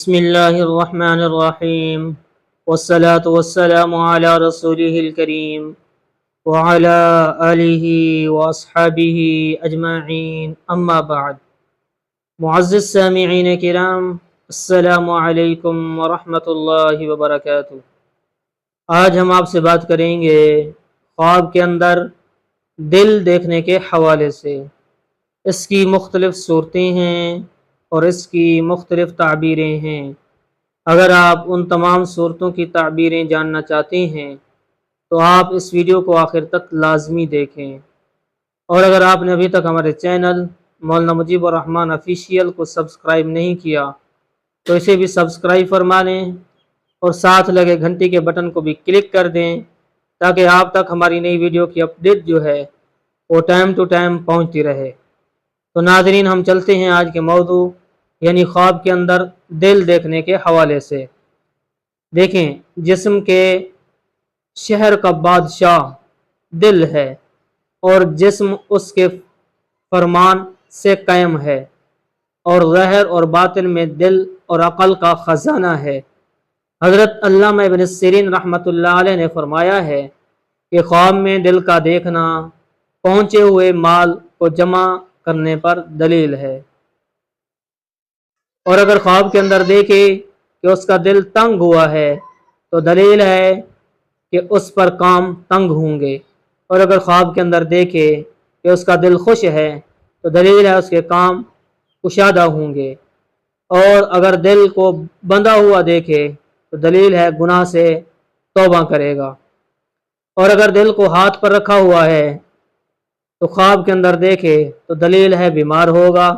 بسم اللہ الرحمن الرحیم والصلاة والسلام علی رسولہ الکریم وعلی آلہ واصحابہ اجمعین اما بعد۔ معزز سامعین کرام، السلام علیکم ورحمۃ اللہ وبرکاتہ۔ آج ہم آپ سے بات کریں گے خواب کے اندر دل دیکھنے کے حوالے سے۔ اس کی مختلف صورتیں ہیں اور اس کی مختلف تعبیریں ہیں۔ اگر آپ ان تمام صورتوں کی تعبیریں جاننا چاہتے ہیں تو آپ اس ویڈیو کو آخر تک لازمی دیکھیں، اور اگر آپ نے ابھی تک ہمارے چینل مولانا مجیب الرحمن آفیشیل کو سبسکرائب نہیں کیا تو اسے بھی سبسکرائب فرما لیں اور ساتھ لگے گھنٹی کے بٹن کو بھی کلک کر دیں تاکہ آپ تک ہماری نئی ویڈیو کی اپڈیٹ جو ہے وہ ٹائم ٹو ٹائم پہنچتی رہے۔ تو ناظرین، ہم چلتے ہیں آج کے موضوع یعنی خواب کے اندر دل دیکھنے کے حوالے سے۔ دیکھیں، جسم کے شہر کا بادشاہ دل ہے اور جسم اس کے فرمان سے قائم ہے، اور ظاہر اور باطن میں دل اور عقل کا خزانہ ہے۔ حضرت علامہ ابن سیرین رحمۃ اللہ علیہ نے فرمایا ہے کہ خواب میں دل کا دیکھنا پہنچے ہوئے مال کو جمع کرنے پر دلیل ہے، اور اگر خواب کے اندر دیکھے کہ اس کا دل تنگ ہوا ہے تو دلیل ہے کہ اس پر کام تنگ ہوں گے، اور اگر خواب کے اندر دیکھے کہ اس کا دل خوش ہے تو دلیل ہے اس کے کام کشادہ ہوں گے، اور اگر دل کو بندھا ہوا دیکھے تو دلیل ہے گناہ سے توبہ کرے گا، اور اگر دل کو ہاتھ پر رکھا ہوا ہے تو خواب کے اندر دیکھے تو دلیل ہے بیمار ہوگا،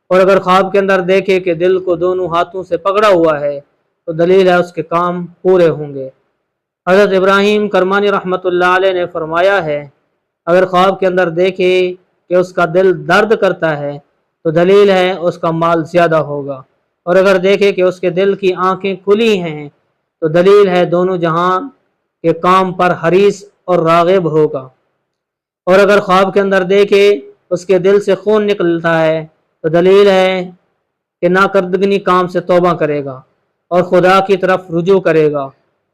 اور اگر خواب کے اندر دیکھے کہ دل کو دونوں ہاتھوں سے پکڑا ہوا ہے تو دلیل ہے اس کے کام پورے ہوں گے۔ حضرت ابراہیم کرمانی رحمۃ اللہ علیہ نے فرمایا ہے، اگر خواب کے اندر دیکھے کہ اس کا دل درد کرتا ہے تو دلیل ہے اس کا مال زیادہ ہوگا، اور اگر دیکھے کہ اس کے دل کی آنکھیں کھلی ہیں تو دلیل ہے دونوں جہان کے کام پر حریص اور راغب ہوگا، اور اگر خواب کے اندر دیکھے اس کے دل سے خون نکلتا ہے تو دلیل ہے کہ ناکردگی کام سے توبہ کرے گا اور خدا کی طرف رجوع کرے گا،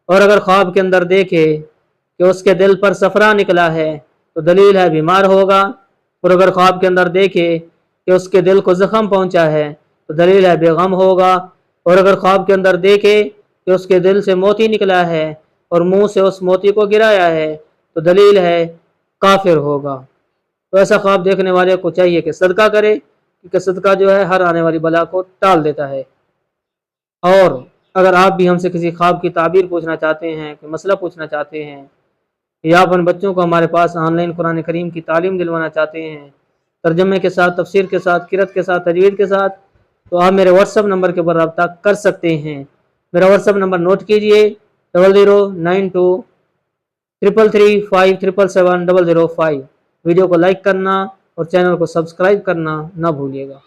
اور اگر خواب کے اندر دیکھے کہ اس کے دل پر صفرا نکلا ہے تو دلیل ہے بیمار ہوگا، اور اگر خواب کے اندر دیکھے کہ اس کے دل کو زخم پہنچا ہے تو دلیل ہے بے غم ہوگا، اور اگر خواب کے اندر دیکھے کہ اس کے دل سے موتی نکلا ہے اور منہ سے اس موتی کو گرایا ہے تو دلیل ہے کافر ہوگا۔ تو ایسا خواب دیکھنے والے کو چاہیے کہ صدقہ کرے، کیونکہ صدقہ جو ہے ہر آنے والی بلا کو ٹال دیتا ہے۔ اور اگر آپ بھی ہم سے کسی خواب کی تعبیر پوچھنا چاہتے ہیں، کوئی مسئلہ پوچھنا چاہتے ہیں، یا اپنے بچوں کو ہمارے پاس آن لائن قرآن کریم کی تعلیم دلوانا چاہتے ہیں، ترجمے کے ساتھ، تفسیر کے ساتھ، قرأت کے ساتھ، تجوید کے ساتھ، تو آپ میرے واٹس ایپ نمبر کے اوپر رابطہ کر سکتے ہیں۔ میرا واٹس ایپ نمبر نوٹ کیجئے، 00923335777005۔ ویڈیو کو لائک کرنا اور چینل کو سبسکرائب کرنا نہ بھولیے گا۔